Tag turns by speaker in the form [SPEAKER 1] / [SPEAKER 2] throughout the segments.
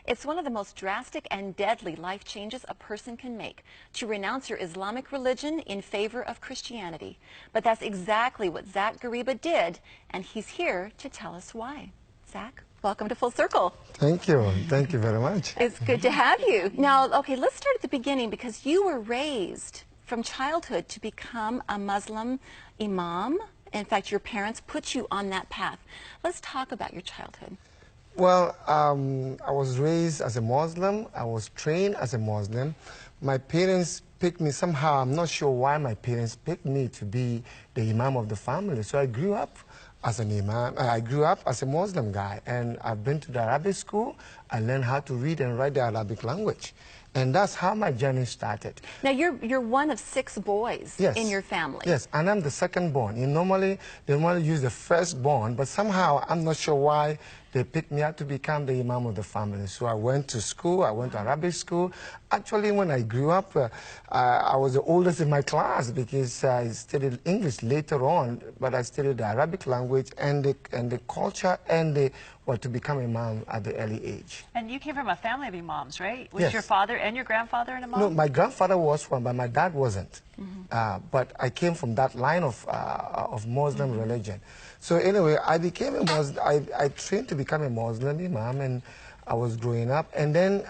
[SPEAKER 1] It's one of the most drastic and deadly life changes a person can make, to renounce your Islamic religion in favor of Christianity. But that's exactly what Zach Gariba did, and he's here to tell us why. Zach, welcome to Full Circle.
[SPEAKER 2] Thank you. Thank you very much.
[SPEAKER 1] It's good to have you. Now, okay, let's start at the beginning, because you were raised from childhood to become a Muslim imam. In fact, your parents put you on that path. Let's talk about your childhood.
[SPEAKER 2] Well, I was raised as a Muslim. I was trained as a Muslim. My parents picked me somehow. I'm not sure why my parents picked me to be the imam of the family. So I grew up as an imam. I grew up as a Muslim guy, and I've been to the Arabic school. I learned how to read and write the Arabic language. And that's how my journey started.
[SPEAKER 1] Now, you're one of 6 boys in your family.
[SPEAKER 2] Yes, and I'm the second born. They normally use the first born, but somehow I'm not sure why they picked me up to become the imam of the family. So I went to school. I went to Arabic school. Actually, when I grew up, I was the oldest in my class because I studied English later on, but I studied the Arabic language and the culture and to become imam at the early age.
[SPEAKER 3] And you came from a family of imams, right? Was
[SPEAKER 2] Yes.
[SPEAKER 3] your father and your grandfather an imam?
[SPEAKER 2] No, my grandfather was one, but my dad wasn't. But I came from that line of Muslim religion. So anyway, I became a Muslim. I trained to become a Muslim imam, and I was growing up. And then...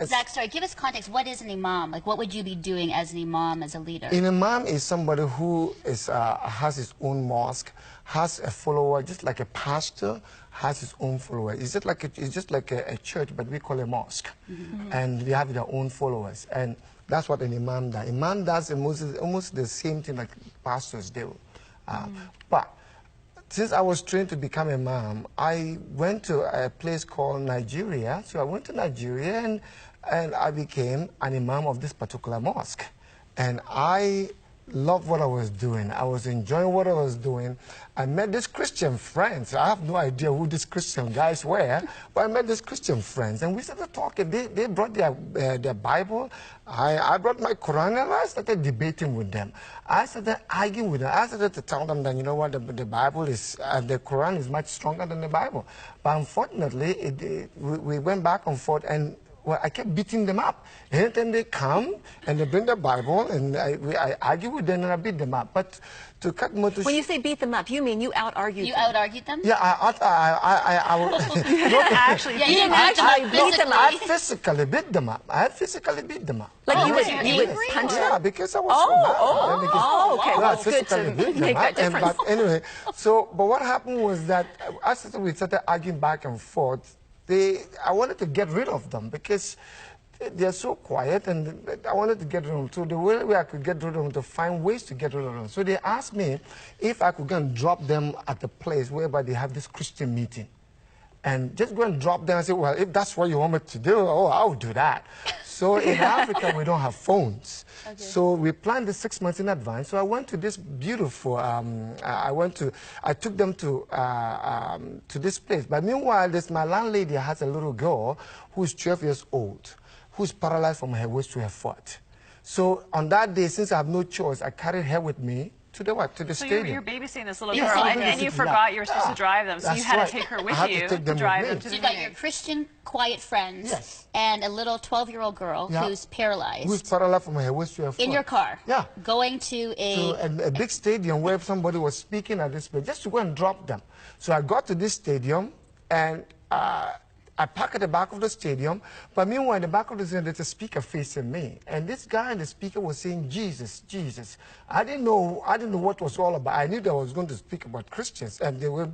[SPEAKER 4] Zach, sorry, give us context. What is an imam? Like, what would you be doing as an imam, as a leader?
[SPEAKER 2] An imam is somebody who has his own mosque, has a follower, just like a pastor has his own follower. It's just like a church, but we call it a mosque. And they have their own followers. And that's what an imam does. Imam does almost the same thing like pastors do. But since I was trained to become an imam, I went to a place called Nigeria. So I went to Nigeria and I became an imam of this particular mosque. And I loved what I was doing. I was enjoying what I was doing. I met these Christian friends. I have no idea who these Christian guys were, but I met these Christian friends, and we started talking. They brought their Bible. I brought my Quran, and I started debating with them. I started arguing with them. I started to tell them that, you know what, the Bible is, the Quran is much stronger than the Bible. But unfortunately, we went back and forth, and well, I kept beating them up. Anytime they come and they bring the Bible, and I argue with them and I beat them up. But to cut more to...
[SPEAKER 1] When you say beat them up, you mean you out-argued them?
[SPEAKER 4] You out-argued them?
[SPEAKER 2] Yeah, I
[SPEAKER 3] actually,
[SPEAKER 4] yeah, you didn't actually beat them up.
[SPEAKER 2] I physically beat them up. I physically beat them up.
[SPEAKER 1] Like you would punch them?
[SPEAKER 2] Yeah, because I was so mad.
[SPEAKER 1] Okay. Well, it's good to make that difference.
[SPEAKER 2] But anyway, but what happened was that we started arguing back and forth. I wanted to get rid of them because they're so quiet, and I wanted to get rid of them. So the way I could get rid of them, to find ways to get rid of them. So they asked me if I could go and drop them at the place whereby they have this Christian meeting. And just go and drop them. I said, well, if that's what you want me to do, oh, I'll do that. So in Africa, we don't have phones. Okay. So we planned this 6 months in advance. So I went to this beautiful, I took them to this place. But meanwhile, my landlady has a little girl who's 12 years old, who's paralyzed from her waist to her foot. So on that day, since I have no choice, I carried her with me to the stadium.
[SPEAKER 3] So you're babysitting this little girl, and you forgot you were supposed to drive them, so you had to take her with you to drive them to the
[SPEAKER 4] So you got your Christian, quiet friends and a little 12-year-old girl who's paralyzed.
[SPEAKER 2] Who's paralyzed from her waist to her foot.
[SPEAKER 4] In your car.
[SPEAKER 2] Yeah.
[SPEAKER 4] Going to
[SPEAKER 2] a big stadium where somebody was speaking at this place, just to go and drop them. So I got to this stadium, and I parked at the back of the stadium, but meanwhile, in the back of the stadium, there's a speaker facing me. And this guy and the speaker was saying, Jesus, Jesus. I didn't know what it was all about. I knew that I was going to speak about Christians, and they were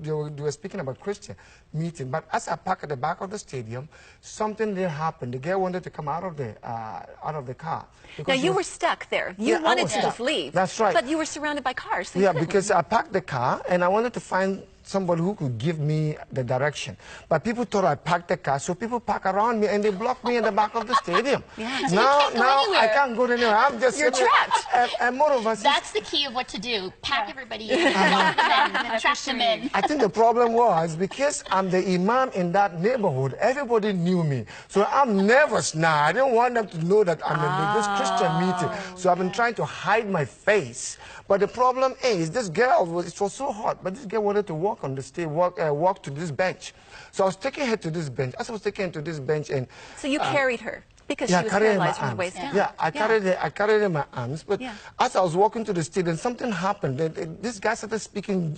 [SPEAKER 2] speaking about Christian meeting. But as I parked at the back of the stadium, something did happen. The girl wanted to come out of the car.
[SPEAKER 1] Now, you were stuck there. You wanted to just leave.
[SPEAKER 2] That's right.
[SPEAKER 1] But you were surrounded by cars. So
[SPEAKER 2] yeah, because I parked the car, and I wanted to find somebody who could give me the direction. But people thought I parked the car, so people park around me, and they blocked me in the back of the stadium.
[SPEAKER 4] So
[SPEAKER 2] now
[SPEAKER 4] anywhere.
[SPEAKER 2] I can't go anywhere. I'm just...
[SPEAKER 1] You're trapped.
[SPEAKER 2] And moreover...
[SPEAKER 4] That's the key of what to do. Pack everybody in, lock them in, trap them in.
[SPEAKER 2] I think the problem was, because I'm the imam in that neighborhood, everybody knew me. So I'm nervous now. I didn't want them to know that I'm in this Christian meeting. So I've been trying to hide my face. But the problem is, this girl, it was so hot, but this girl wanted to walk on the stage, walk to this bench. So I was taking her to this bench. As I was taking her to this bench, and
[SPEAKER 1] so you carried her because she was paralyzed from the waist down.
[SPEAKER 2] Yeah, I carried her in my arms. But as I was walking to the stage, and something happened. This guy started speaking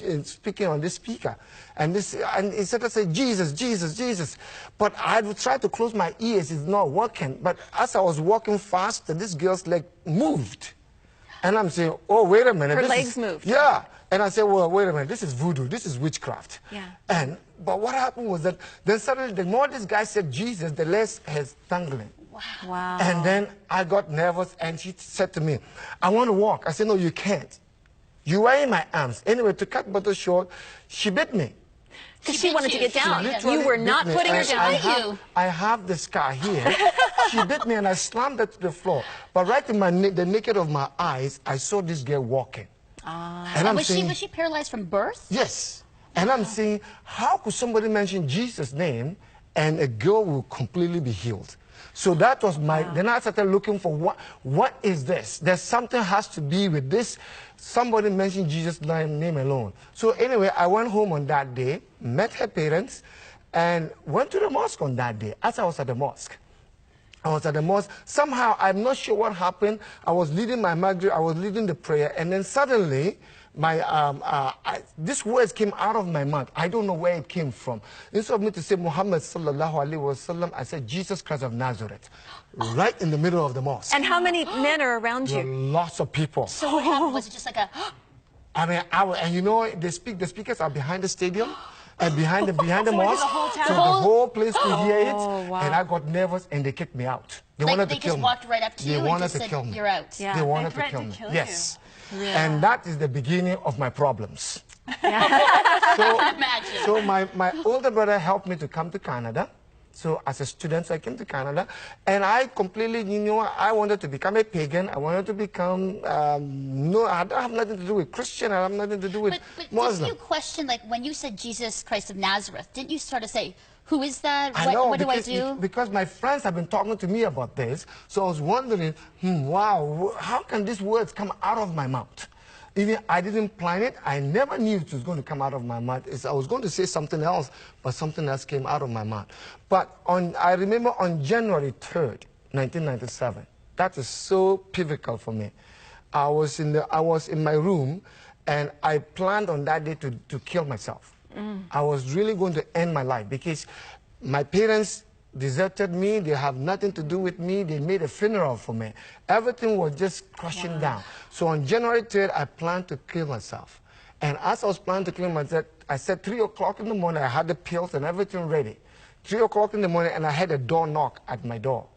[SPEAKER 2] on this speaker, and he started saying, "Jesus, Jesus, Jesus." But I would try to close my ears; it's not working. But as I was walking faster, this girl's leg moved. And I'm saying, oh, wait a minute.
[SPEAKER 1] Her legs moved.
[SPEAKER 2] Yeah. And I said, well, wait a minute. This is voodoo. This is witchcraft.
[SPEAKER 1] Yeah.
[SPEAKER 2] But what happened was that then suddenly, the more this guy said Jesus, the less he's dangling.
[SPEAKER 1] Wow.
[SPEAKER 2] And then I got nervous, and she said to me, I want to walk. I said, no, you can't. You are in my arms. Anyway, to cut matters short, she bit me.
[SPEAKER 1] Because she wanted to get down. You were not putting her down.
[SPEAKER 2] I have the scar here. She bit me, and I slammed her to the floor. But right in the naked of my eyes, I saw this girl walking.
[SPEAKER 4] And was she paralyzed from birth?
[SPEAKER 2] Yes. And I'm saying, how could somebody mention Jesus' name and a girl will completely be healed? So that was my, then I started looking for what is this? There's something has to be with this. Somebody mentioned Jesus' name alone. So anyway, I went home on that day, met her parents, and went to the mosque on that day. As I was at the mosque, somehow, I'm not sure what happened. I was leading my Maghrib, I was leading the prayer, and then suddenly, these words came out of my mouth. I don't know where it came from. Instead of me to say Muhammad sallallahu alaihi wasallam, I said Jesus Christ of Nazareth, right in the middle of the mosque.
[SPEAKER 1] And how many men are around you?
[SPEAKER 2] Lots of people.
[SPEAKER 4] So what happened? Was it just like a?
[SPEAKER 2] I mean, and you know, the speakers are behind the stadium. And behind the mosque, so the whole place could hear it, and I got nervous, and they kicked me out. They wanted to kill me.
[SPEAKER 4] They just walked right up to you and just said, "You're out."
[SPEAKER 1] Yeah.
[SPEAKER 2] They wanted to kill me. Yes. Yeah. And that is the beginning of my problems. So my older brother helped me to come to Canada. So as a student, so I came to Canada, and I completely, you know, I wanted to become a pagan. I wanted to become, no, I don't have nothing to do with Christian. I have nothing to do with Muslim.
[SPEAKER 4] Didn't you question, like, when you said Jesus Christ of Nazareth, didn't you start to say, who is that? What do I do?
[SPEAKER 2] Because my friends have been talking to me about this, so I was wondering, wow, how can these words come out of my mouth? Even I didn't plan it. I never knew it was going to come out of my mouth. I was going to say something else, but something else came out of my mouth. But I remember on January 3rd, 1997, that is so pivotal for me. I was in my room, and I planned on that day to kill myself. I was really going to end my life because my parents deserted me. They have nothing to do with me. They made a funeral for me. Everything was just crashing down. So on January 3rd, I planned to kill myself. And as I was planning to kill myself, I said 3 o'clock in the morning, I had the pills and everything ready. 3 o'clock in the morning, and I had a door knock at my door.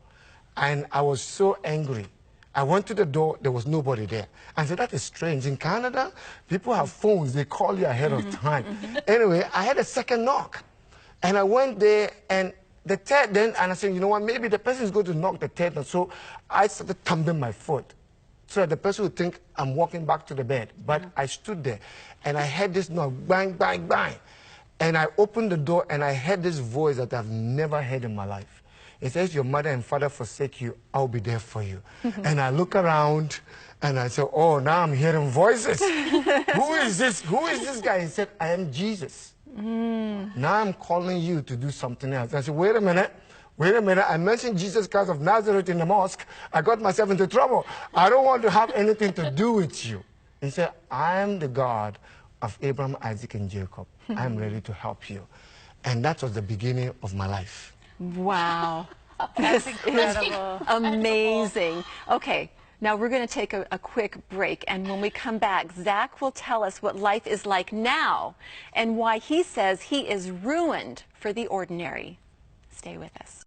[SPEAKER 2] And I was so angry. I went to the door, there was nobody there. I said, that is strange. In Canada, people have phones. They call you ahead of time. Anyway, I had a second knock. And I went there, and the third then, and I said, you know what, maybe the person is going to knock the third. And so I started thumping my foot so that the person would think I'm walking back to the bed. But I stood there, and I heard this knock, bang, bang, bang. And I opened the door, and I heard this voice that I've never heard in my life. It says, your mother and father forsake you, I'll be there for you. And I look around, and I said, oh, now I'm hearing voices. Who is this? Who is this guy? He said, I am Jesus. Now I'm calling you to do something else. I said, wait a minute. I mentioned Jesus Christ of Nazareth in the mosque. I got myself into trouble. I don't want to have anything to do with you. He said, I am the God of Abraham, Isaac, and Jacob. I'm ready to help you. And that was the beginning of my life.
[SPEAKER 1] Wow. That's incredible. Amazing. Okay. Now we're going to take a quick break, and when we come back, Zach will tell us what life is like now and why he says he is ruined for the ordinary. Stay with us.